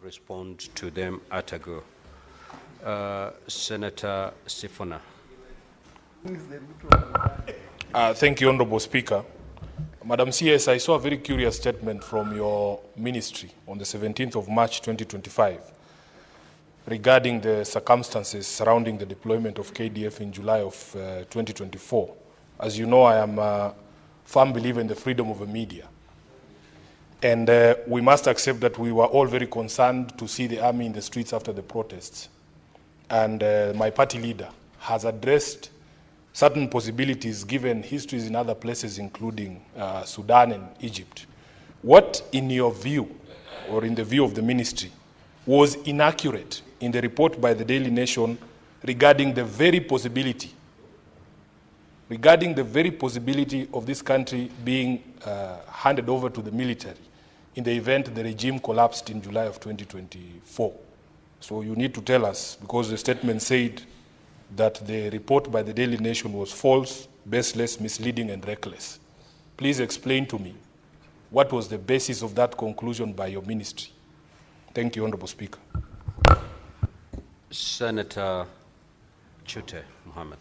respond to them at a go. Senator Sifuna. Thank you, Honorable Speaker. Madam CS, I saw a very curious statement from your ministry on the 17th of March 2025 regarding the circumstances surrounding the deployment of KDF in July of 2024. As you know, I am a firm believer in the freedom of the media. And we must accept that we were all very concerned to see the army in the streets after the protests. And my party leader has addressed certain possibilities given histories in other places, including Sudan and Egypt. What, in your view, or in the view of the ministry, was inaccurate in the report by the Daily Nation regarding the very possibility of this country being handed over to the military in the event the regime collapsed in July of 2024? So you need to tell us, because the statement said that the report by the Daily Nation was false, baseless, misleading, and reckless. Please explain to me what was the basis of that conclusion by your ministry. Thank you, Honorable Speaker. Senator Chute Mohammed.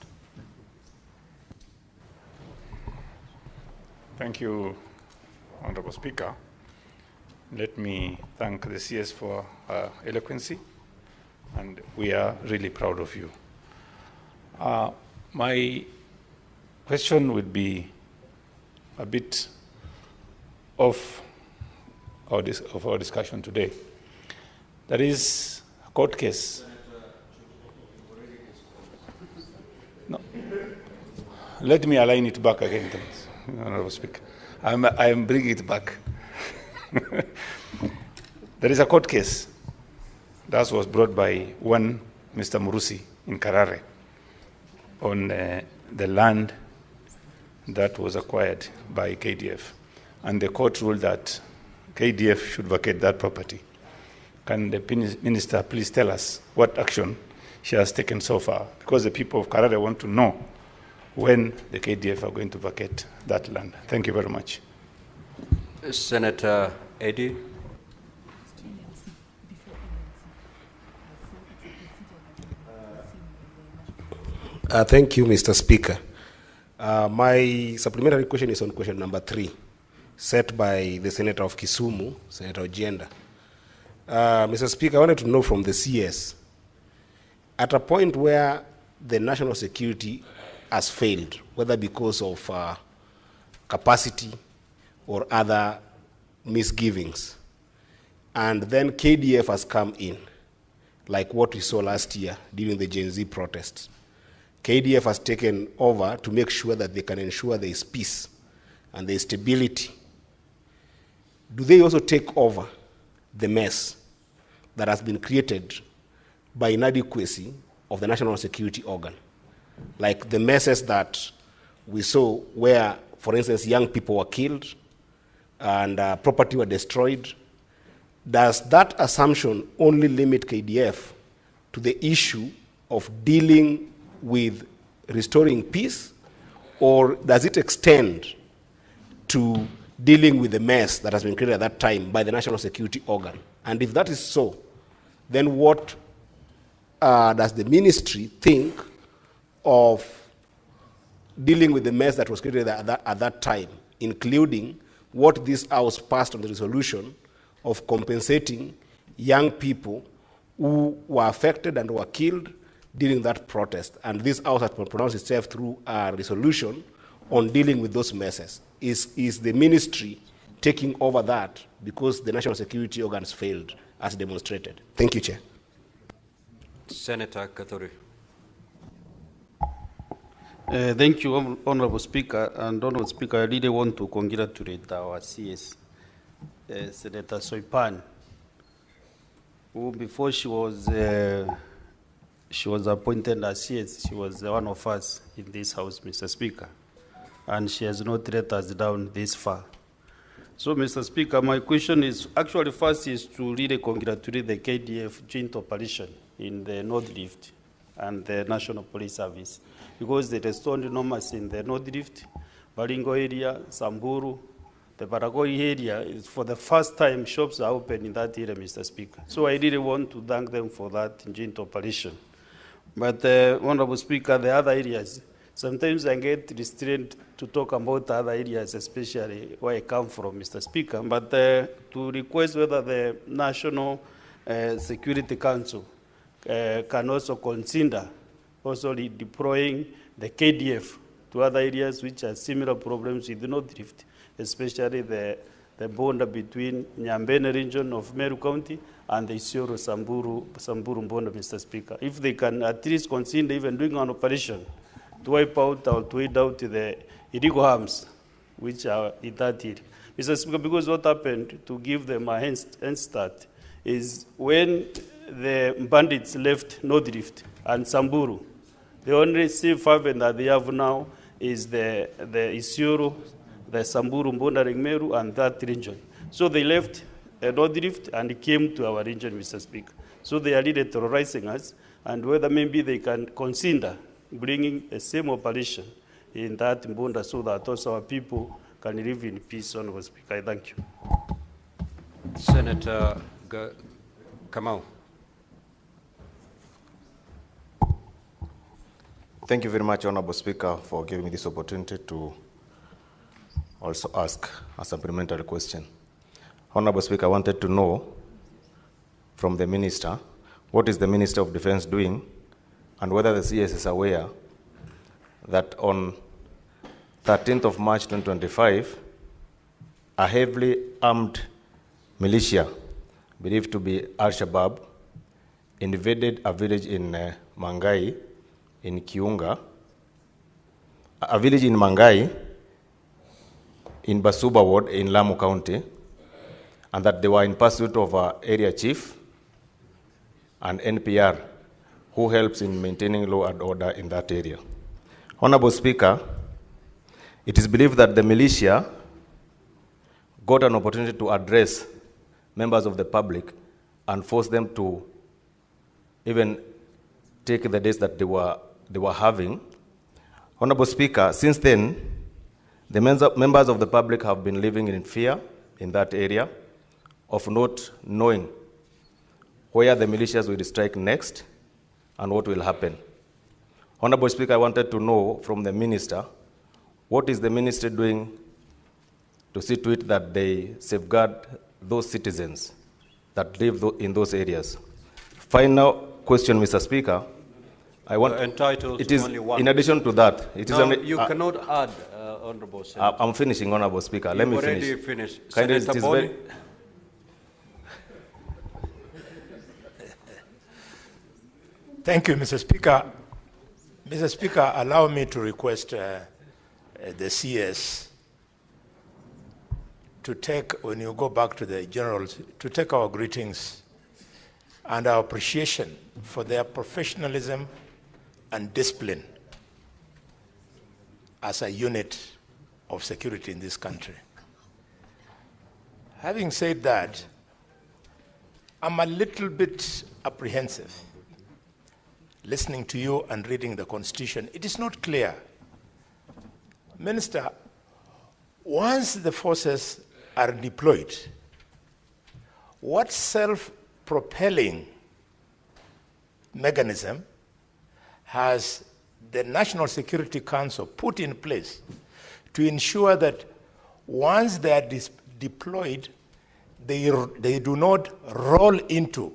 Thank you, Honorable Speaker. Let me thank the CS for eloquency, and we are really proud of you. My question would be a bit of our discussion today. There is a court case. No. Let me align it back again, Honorable Speaker. I am bringing it back. There is a court case that was brought by one Mr. Murusi in Karare on the land that was acquired by KDF. And the court ruled that KDF should vacate that property. Can the minister please tell us what action she has taken so far? Because the people of Karare want to know when the KDF are going to vacate that land. Thank you very much. Senator Eddy. Thank you, Mr. Speaker. My supplementary question is on question number 3, set by the Senator of Kisumu, Senator Ojienda. Mr. Speaker, I wanted to know from the CS, at a point where the national security has failed, whether because of capacity or other misgivings, and then KDF has come in, like what we saw last year during the Gen Z protests. KDF has taken over to make sure that they can ensure there is peace and there is stability. Do they also take over the mess that has been created by inadequacy of the national security organ? Like the messes that we saw where, for instance, young people were killed and property were destroyed. Does that assumption only limit KDF to the issue of dealing with restoring peace, or does it extend to dealing with the mess that has been created at that time by the national security organ? And if that is so, then what does the ministry think of dealing with the mess that was created at that time, including what this House passed on the resolution of compensating young people who were affected and were killed during that protest? And this House has pronounced itself through a resolution on dealing with those messes. Is the ministry taking over that because the national security organs failed as demonstrated? Thank you, Chair. Senator Kathuri. Thank you, Honorable Speaker. And Honorable Speaker, I really want to congratulate our CS, Senator Soipan, who before she was appointed as CS, she was one of us in this House, Mr. Speaker. And she has not let us down this far. So, Mr. Speaker, my question is, actually first is to really congratulate the KDF joint operation in the North Rift and the National Police Service, because they restored norms in the North Rift, Baringo area, Samburu, the Baragoi area, is for the first time shops are open in that area, Mr. Speaker. So I really want to thank them for that joint operation. But Honorable Speaker, the other areas, sometimes I get restrained to talk about other areas, especially where I come from, Mr. Speaker. But to request whether the National Security Council can also consider also deploying the KDF to other areas which have similar problems with the North Rift, especially the border between Nyambene region of Meru County and the Isiolo-Samburu border, Mr. Speaker. If they can at least consider even doing an operation to wipe out or to weed out the illegal arms which are in that area. Mr. Speaker, because what happened, to give them a hand start, is when the bandits left North Rift and Samburu, the only safe haven that they have now is the Isiolo, the Samburu, bordering Meru, and that region. So they left North Rift and came to our region, Mr. Speaker. So they are really terrorizing us, and whether maybe they can consider bringing the same operation in that border so that also our people can live in peace, Honorable Speaker. I thank you. Senator Kamau. Thank you very much, Honorable Speaker, for giving me this opportunity to also ask a supplementary question. Honorable Speaker, I wanted to know from the Minister, what is the Minister of Defense doing, and whether the CS is aware that on 13th of March 2025, a heavily armed militia, believed to be Al-Shabaab, invaded a village in Mangai, in Kiunga, a village in Mangai, in Basuba ward in Lamu County, and that they were in pursuit of an area chief and NPR, who helps in maintaining law and order in that area. Honorable Speaker, it is believed that the militia got an opportunity to address members of the public and force them to even take the days that they were having. Honorable Speaker, since then, the members of the public have been living in fear in that area of not knowing where the militias will strike next and what will happen. Honorable Speaker, I wanted to know from the Minister, what is the Ministry doing to see to it that they safeguard those citizens that live in those areas? Final question, Mr. Speaker. I want entitled it is only one. In addition to that, it No, is you cannot add, Honorable Senator. I'm finishing, Honorable Speaker. Let me finish. Already finished. Kindly, Senator it is Boni. Thank you, Mr. Speaker. Mr. Speaker, allow me to request the CS to take, when you go back to the generals, to take our greetings and our appreciation for their professionalism and discipline as a unit of security in this country. Having said that, I'm a little bit apprehensive listening to you and reading the Constitution. It is not clear. Minister, once the forces are deployed, what self-propelling mechanism has the National Security Council put in place to ensure that once they are deployed, they do not roll into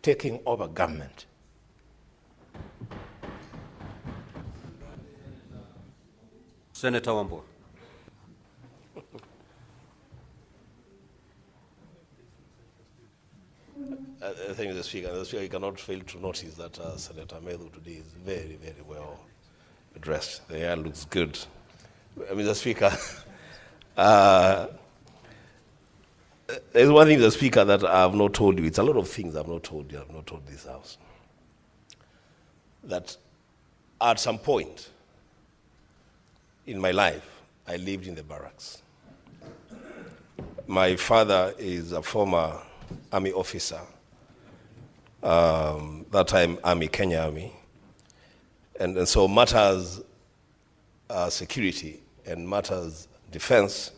taking over government? Senator Wambo. Thank you, Mr. Speaker. Mr. Speaker, you cannot fail to notice that Senator Medhu today is very, very well dressed. The hair looks good. Mr. Speaker, there's one thing, Mr. Speaker, that I have not told you. It's a lot of things I have not told you. I have not told this House. That at some point in my life, I lived in the barracks. My father is a former Army officer, that time Army, Kenya Army. And so matters security and matters defense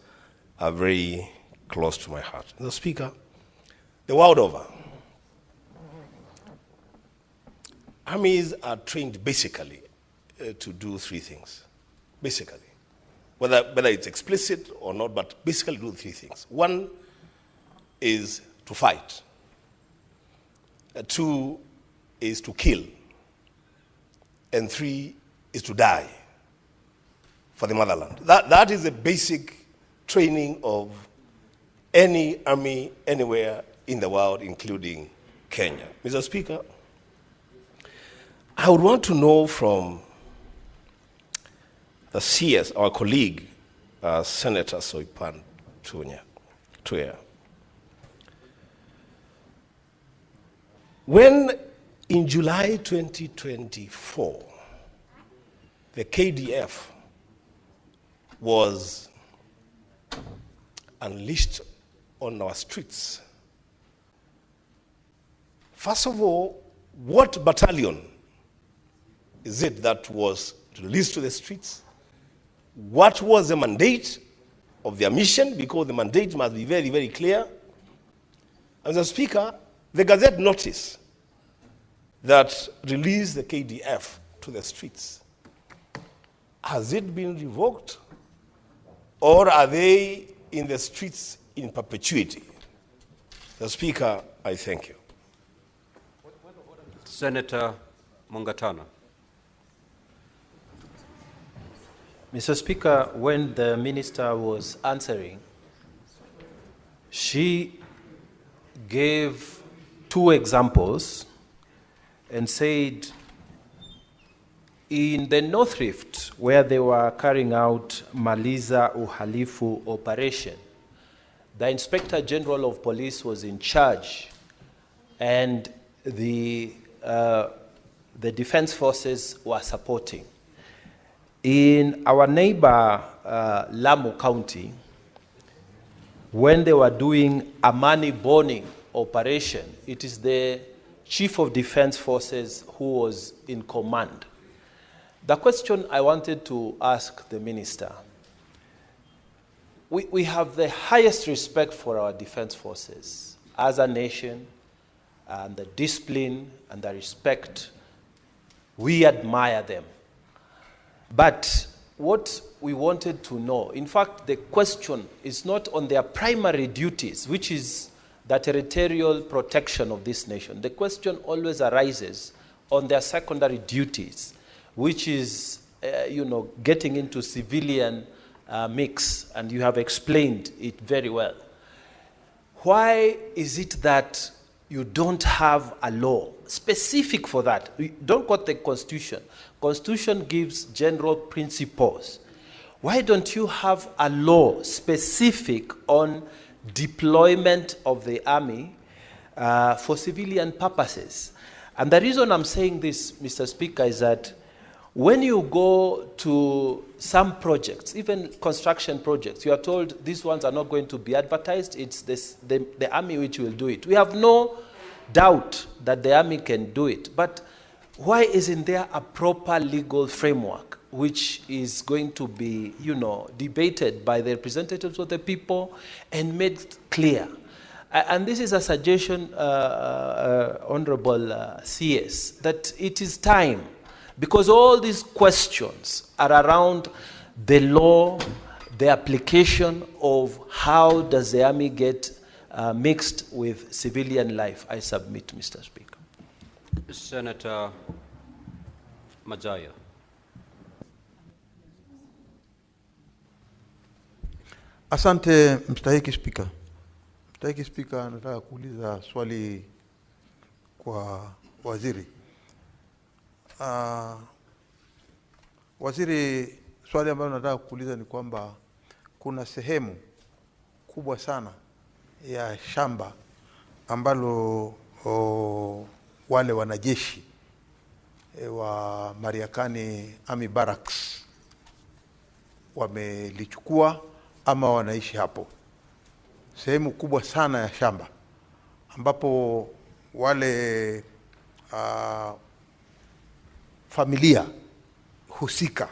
are very close to my heart. Mr. Speaker, the world over, armies are trained basically to do three things. Basically. Whether it's explicit or not, but basically do three things. One is to fight. Two is to kill. And three is to die for the motherland. That is the basic training of any army anywhere in the world, including Kenya. Mr. Speaker, I would want to know from the CS, our colleague, Senator Soipan Tuya, when in July 2024, the KDF was unleashed on our streets, first of all, what battalion is it that was released to the streets? What was the mandate of their mission? Because the mandate must be very, very clear. And Mr. Speaker, the Gazette notice that released the KDF to the streets, has it been revoked, or are they in the streets in perpetuity? Mr. Speaker, I thank you. Senator Mungatana. Mr. Speaker, when the minister was answering, she gave two examples and said in the North Rift, where they were carrying out Maliza Uhalifu operation, the Inspector General of Police was in charge, and the defense forces were supporting. In our neighbor, Lamu County, when they were doing Amani Burning operation, it is the Chief of Defense Forces who was in command. The question I wanted to ask the minister, we have the highest respect for our defense forces as a nation, and the discipline and the respect, we admire them. But what we wanted to know, in fact, the question is not on their primary duties, which is the territorial protection of this nation. The question always arises on their secondary duties, which is, getting into civilian mix, and you have explained it very well. Why is it that you don't have a law specific for that? Don't quote the Constitution. Constitution gives general principles. Why don't you have a law specific on deployment of the army for civilian purposes? And the reason I'm saying this, Mr. Speaker, is that when you go to some projects, even construction projects, you are told these ones are not going to be advertised. It's the army which will do it. We have no doubt that the army can do it. But why isn't there a proper legal framework which is going to be, debated by the representatives of the people and made clear? And this is a suggestion, Honorable CS, that it is time, because all these questions are around the law, the application of how does the army get mixed with civilian life. I submit, Mr. Speaker. Senator Majaya. Asante mstahiki Spika. Mstahiki Spika, nataka kuuliza swali kwa waziri. Waziri, swali ambalo nataka kuuliza ni kwamba kuna sehemu kubwa sana ya shamba ambalo wale wanajeshi wa Mariakani Army Barracks wamelichukua ama wanaishi hapo. Sehemu kubwa sana ya shamba ambapo wale familia husika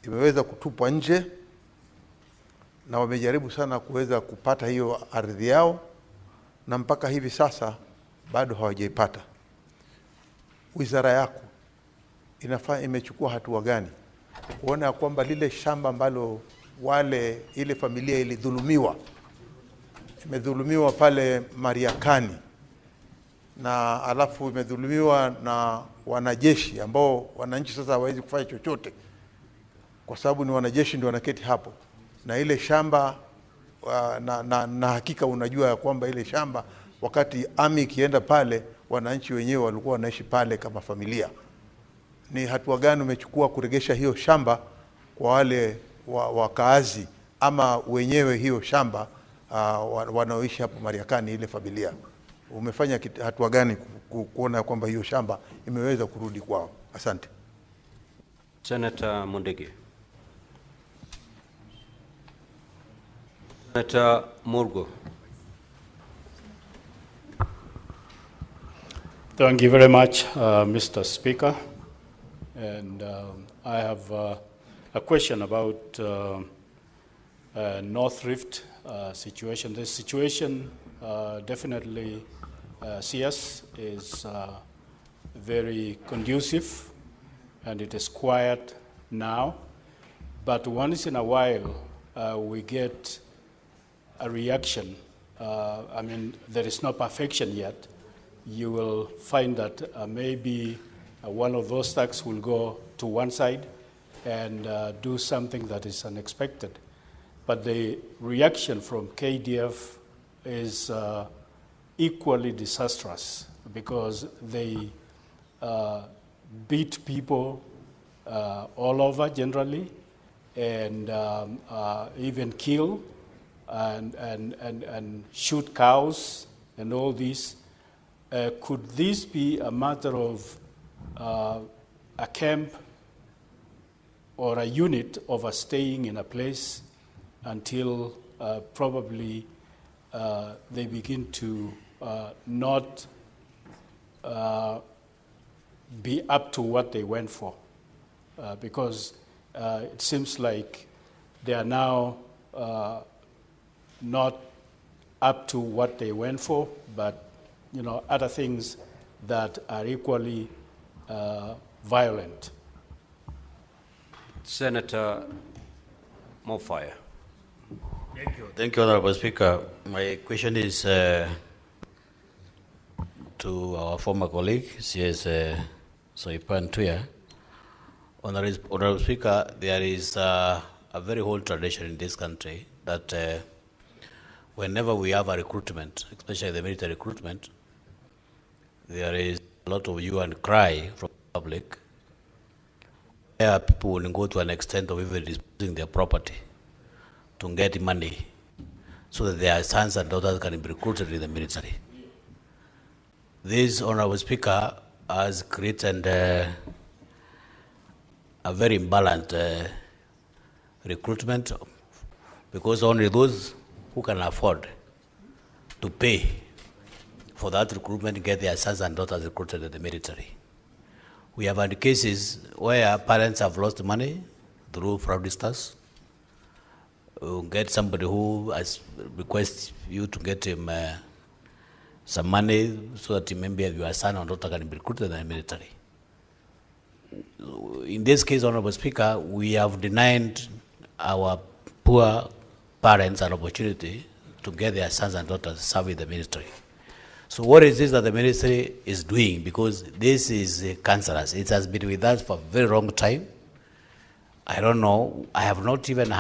imeweza kutupwa nje na wamejaribu sana kuweza kupata hiyo ardhi yao, na mpaka hivi sasa bado hawajaipata. Wizara yako imechukua hatua gani kuona kwamba lile shamba ambalo ile familia imedhulumiwa pale Mariakani, na alafu imedhulumiwa na wanajeshi ambao wananchi sasa hawawezi kufanya chochote kwa sababu ni wanajeshi ndio wanaketi hapo, na ile shamba na hakika unajua ya kwamba ile shamba wakati ami ikienda pale wananchi wenyewe walikuwa wanaishi pale kama familia. Ni hatua gani umechukua kuregesha hiyo shamba kwa wale wakaazi ama wenyewe hiyo shamba wanaoishi hapo Mariakani, ile familia? Umefanya hatua gani kuona kwamba hiyo shamba imeweza kurudi kwao? Asante. Senator Mundigi. Senator Murgo. Thank you very much, Mr. Speaker. And I have a question about North Rift situation. This situation definitely CS is very conducive and it is quiet now. But once in a while we get a reaction. I mean, there is no perfection yet. You will find that maybe one of those thugs will go to one side and do something that is unexpected. But the reaction from KDF is equally disastrous because they beat people all over generally and even kill and shoot cows and all this. Could this be a matter of a camp or a unit overstaying in a place until probably they begin to not be up to what they went for? Because it seems like they are now not up to what they went for, but other things that are equally violent. Senator Mofire. Thank you. Thank you, Honorable Speaker. My question is to our former colleague, CS Soipan. Honorable Speaker, there is a very old tradition in this country that whenever we have a recruitment, especially the military recruitment, there is a lot of hue and cry from the public where people will go to an extent of even disposing their property to get money so that their sons and daughters can be recruited in the military. This, Honorable Speaker, has created a very imbalanced recruitment because only those who can afford to pay for that recruitment get their sons and daughters recruited in the military. We have had cases where parents have lost money through fraudsters. Get somebody who has requests you to get him some money so that maybe your son or daughter can be recruited in the military. In this case, Honorable Speaker, we have denied our poor parents an opportunity to get their sons and daughters serve in the military. So what is this that the ministry is doing? Because this is cancerous. It has been with us for a very long time. I don't know. I have not even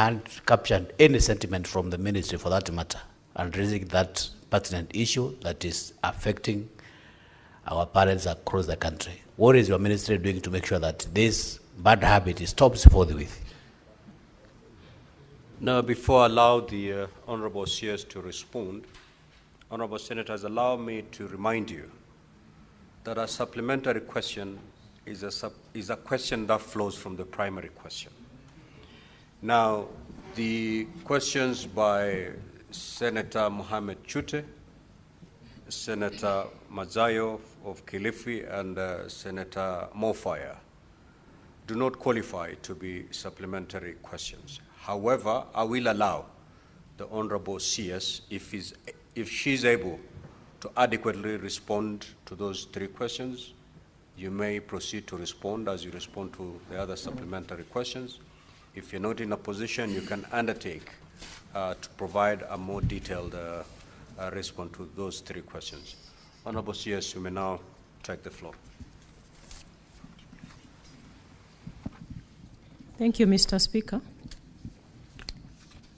captured any sentiment from the ministry for that matter and raising that pertinent issue that is affecting our parents across the country. What is your ministry doing to make sure that this bad habit stops forthwith? Now, before I allow the Honorable CS to respond, Honorable Senators, allow me to remind you that a supplementary question is a question that flows from the primary question. Now, the questions by Senator Mohamed Chute, Senator Mazayo of Kilifi, and Senator Mofire do not qualify to be supplementary questions. However, I will allow the Honorable CS if she's able to adequately respond to those 3 questions. You may proceed to respond as you respond to the other supplementary questions. If you're not in a position, you can undertake to provide a more detailed response to those 3 questions. Honorable CS, you may now take the floor. Thank you, Mr. Speaker.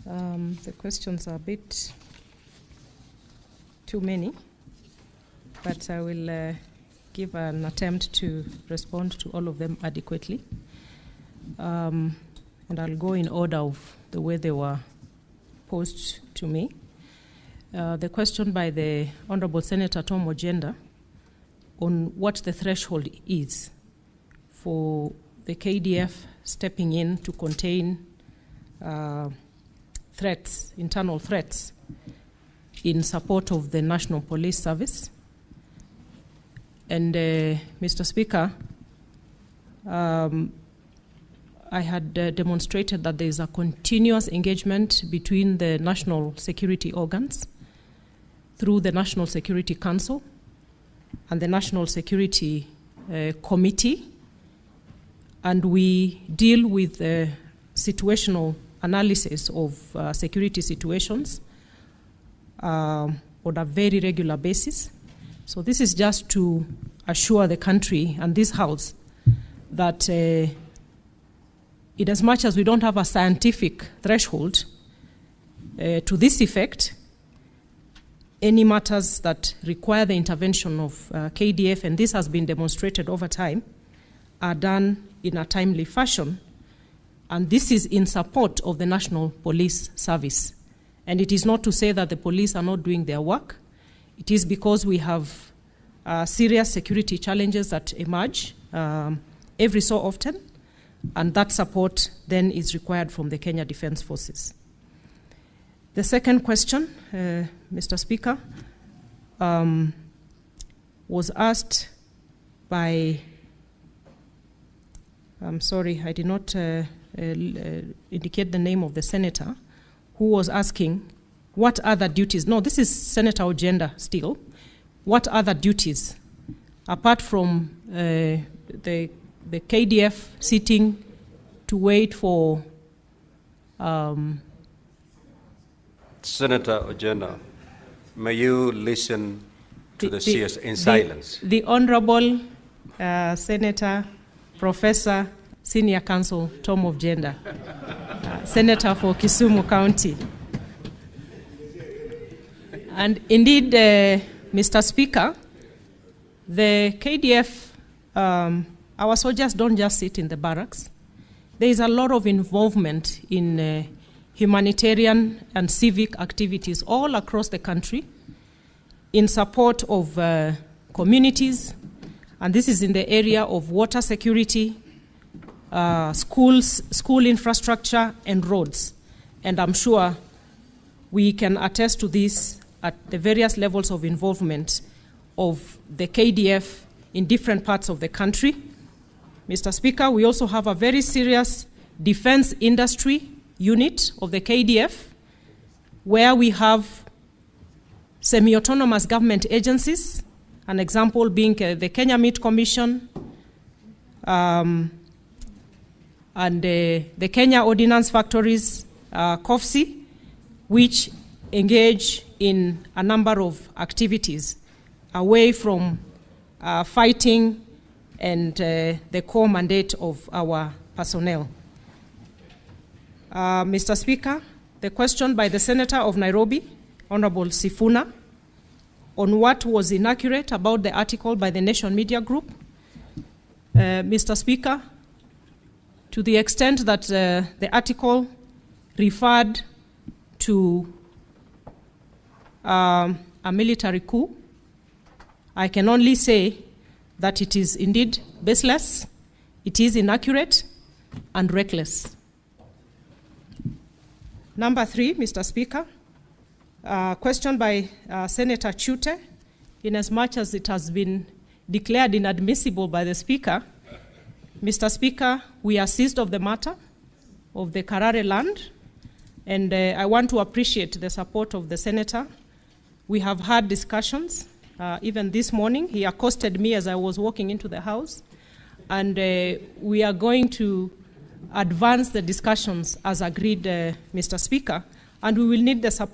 The questions are a bit too many, but I will give an attempt to respond to all of them adequately. And I'll go in order of the way they were posed to me. The question by the Honorable Senator Tom Ojenda on what the threshold is for the KDF stepping in to contain threats, internal threats, in support of the National Police Service. And Mr. Speaker, I had demonstrated that there is a continuous engagement between the national security organs through the National Security Council and the National Security Committee, and we deal with situational analysis of security situations on a very regular basis. So this is just to assure the country and this House that in as much as we don't have a scientific threshold to this effect, any matters that require the intervention of KDF, and this has been demonstrated over time, are done in a timely fashion. And this is in support of the National Police Service. And it is not to say that the police are not doing their work. It is because we have serious security challenges that emerge every so often, and that support then is required from the Kenya Defence Forces. The second question, Mr. Speaker, was asked by, I'm sorry, I did not indicate the name of the senator, who was asking what other duties, no, this is Senator Ojenda still, what other duties, apart from the KDF sitting to wait for... Senator Ojenda, may you listen to the CS in silence. The Honorable Senator, Professor, Senior Counsel Tom Ojenda, Senator for Kisumu County. And indeed, Mr. Speaker, the KDF, our soldiers don't just sit in the barracks. There is a lot of involvement in humanitarian and civic activities all across the country in support of communities, and this is in the area of water security, schools, school infrastructure, and roads. And I'm sure we can attest to this at the various levels of involvement of the KDF in different parts of the country. Mr. Speaker, we also have a very serious defense industry unit of the KDF, where we have semi-autonomous government agencies, an example being the Kenya Meat Commission and the Kenya Ordnance Factories, KOFSI, which engage in a number of activities away from fighting and the core mandate of our personnel. Mr. Speaker, the question by the Senator of Nairobi, Honorable Sifuna, on what was inaccurate about the article by the Nation Media Group. Mr. Speaker, to the extent that the article referred to a military coup, I can only say that it is indeed baseless, it is inaccurate, and reckless. Number 3, Mr. Speaker, question by Senator Chute, in as much as it has been declared inadmissible by the Speaker. Mr. Speaker, we are seized of the matter of the Karare land, And I want to appreciate the support of the Senator. We have had discussions, even this morning. He accosted me as I was walking into the House. And we are going to advance the discussions as agreed, Mr. Speaker, and we will need the support